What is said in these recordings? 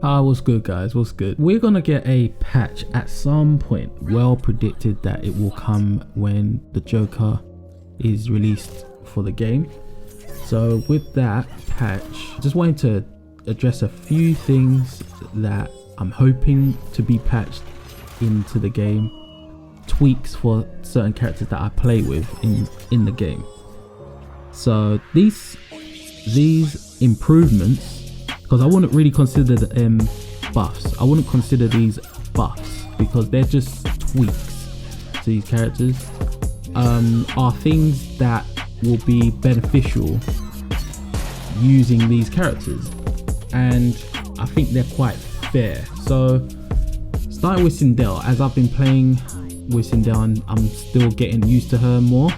What's good, guys? What's good? We're gonna get a patch at some point. Well predicted that it will come when the Joker is released for the game. So with that patch, just wanted to address a few things that I'm hoping to be patched into the game. Tweaks for certain characters that I play with in the game. So these improvements, because I wouldn't really consider them buffs. I wouldn't consider these buffs because they're just tweaks to these characters. Are things that will be beneficial using these characters, and I think they're quite fair. So starting with Sindel, as I've been playing with Sindel and I'm still getting used to her more,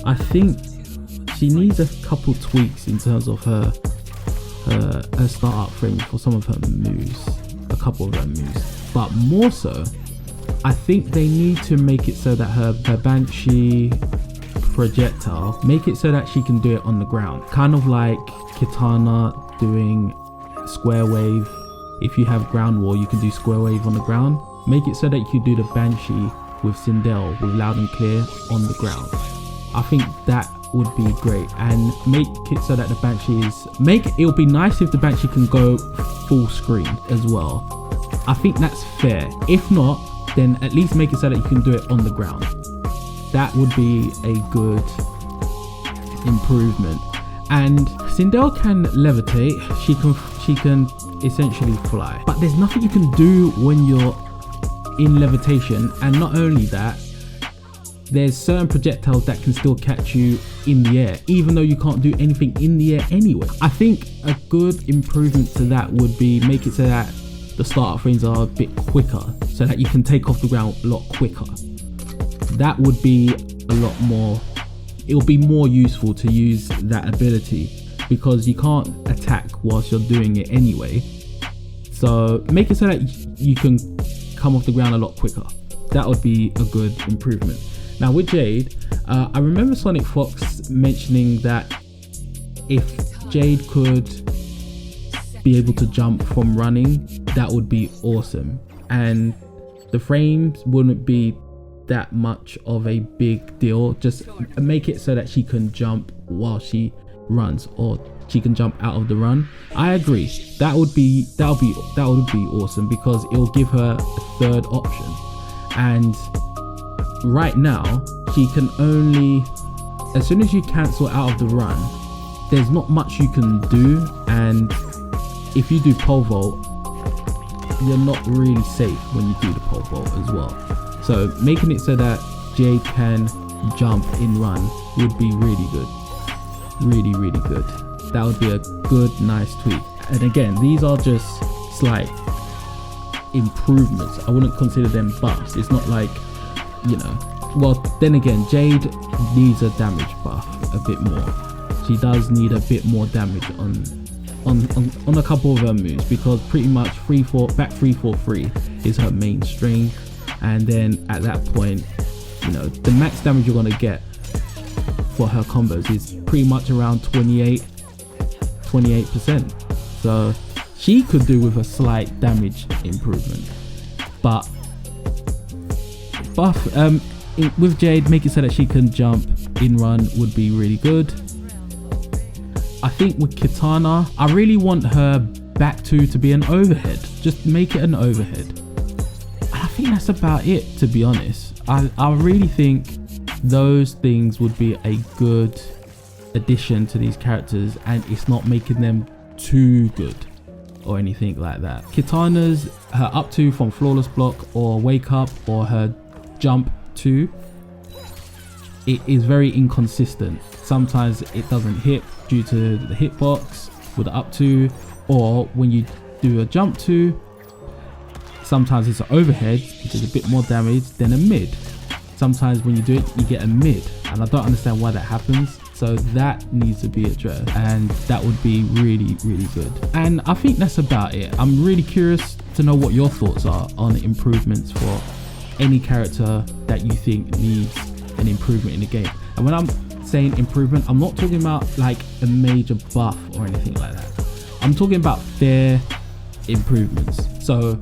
I think she needs a couple tweaks in terms of her startup frame for some of her moves, a couple of her moves, but more so I think they need to make it so that her Banshee projectile, make it so that she can do it on the ground, kind of like Kitana doing square wave. If you have ground wall, you can do square wave on the ground. Make it so that you can do the Banshee with Sindel with loud and clear on the ground. I think that would be great, and make it so that the Banshee it'll be nice if the Banshee can go full screen as well. I think that's fair. If not, then at least make it so that you can do it on the ground. That would be a good improvement. And Sindel can levitate, she can essentially fly, but there's nothing you can do when you're in levitation. And not only that, there's certain projectiles that can still catch you in the air, even though you can't do anything in the air anyway. I think a good improvement to that would be make it so that the startup frames are a bit quicker, so that you can take off the ground a lot quicker. That would be a lot more, it'll be more useful to use that ability because you can't attack whilst you're doing it anyway. So make it so that you can come off the ground a lot quicker. That would be a good improvement. Now with Jade, I remember Sonic Fox mentioning that if Jade could be able to jump from running, that would be awesome, and the frames wouldn't be that much of a big deal. Just make it so that she can jump while she runs, or she can jump out of the run. I agree, that would be awesome because it'll give her a third option. And right now she can only, as soon as you cancel out of the run, there's not much you can do, and if you do pole vault, you're not really safe when you do the pole vault as well. So making it so that Jade can jump in run would be really good, really good. That would be a good, nice tweak. And again, these are just slight improvements. I wouldn't consider them buffs. It's not like, you know, well then again, Jade needs a damage buff a bit more. She does need a bit more damage on a couple of her moves, because pretty much back 343 is her main strength, and then at that point, you know, the max damage you're gonna get for her combos is pretty much around 28%. So she could do with a slight damage improvement, but buff with Jade, make it so that she can jump in run would be really good. I think with Kitana, I really want her back two to be an overhead. Just make it an overhead. I think that's about it, to be honest. I really think those things would be a good addition to these characters, and it's not making them too good or anything like that. Kitana's, her up two from flawless block or wake up, or her jump two, it is very inconsistent. Sometimes it doesn't hit due to the hitbox with the up two, or when you do a jump two, sometimes it's an overhead, which is a bit more damage than a mid. Sometimes when you do it, you get a mid, and I don't understand why that happens. So that needs to be addressed, and that would be really good. And I think that's about it. I'm really curious to know what your thoughts are on the improvements for any character that you think needs an improvement in the game. And when I'm saying improvement, I'm not talking about like a major buff or anything like that. I'm talking about fair improvements. So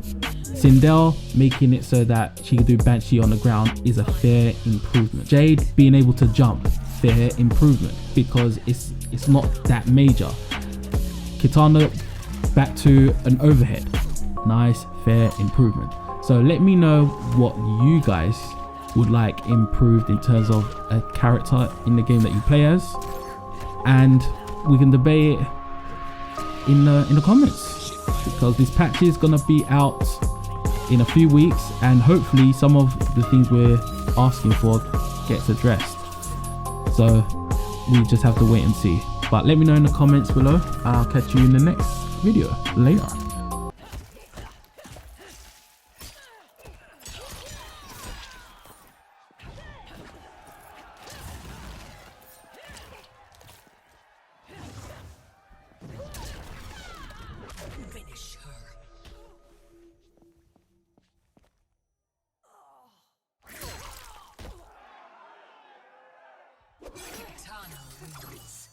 Sindel making it so that she can do Banshee on the ground is a fair improvement. Jade being able to jump, fair improvement, because it's not that major. Kitana back to an overhead, nice, fair improvement. So let me know what you guys would like improved in terms of a character in the game that you play as, and we can debate it in the comments, because this patch is gonna be out in a few weeks, and hopefully some of the things we're asking for gets addressed. So we just have to wait and see. But let me know in the comments below. I'll catch you in the next video later. Finish her. Kitana wins.